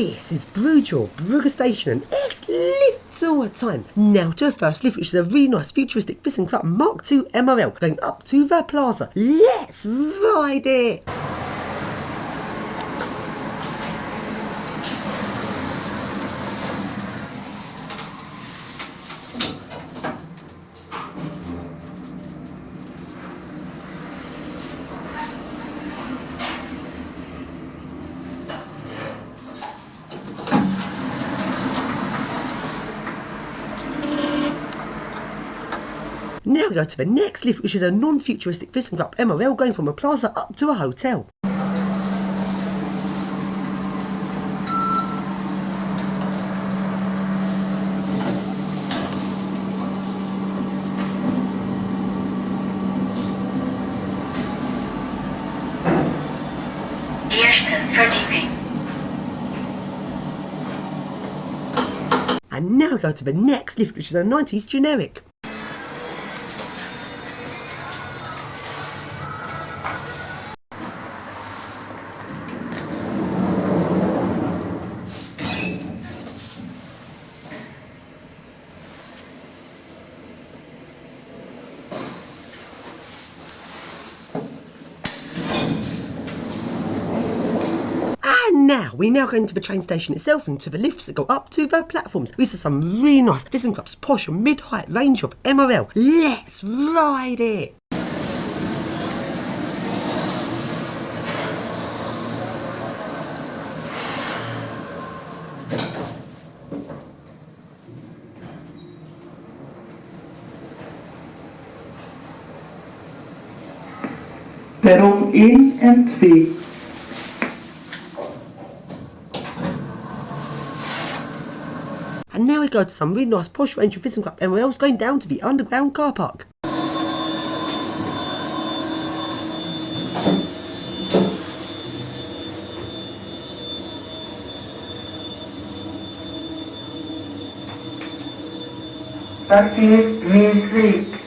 This is Bruges, Brugge station, and it's lifts all the time. Now to the first lift, which is a really nice futuristic fishing club Mark II MRL going up to the plaza. Let's ride it! Now we go to the next lift, which is a non-futuristic fishing club MRL going from a plaza up to a hotel. And now we go to the next lift, which is a 90s generic. We now go into the train station itself and to the lifts that go up to the platforms. These are some really nice fishing clubs, posh and mid-height range of MRL. Let's ride it! Perron 1 en 2. And now we go to some really nice posh range of fishing club MRLs going down to the underground car park. Parkeer Meersleek.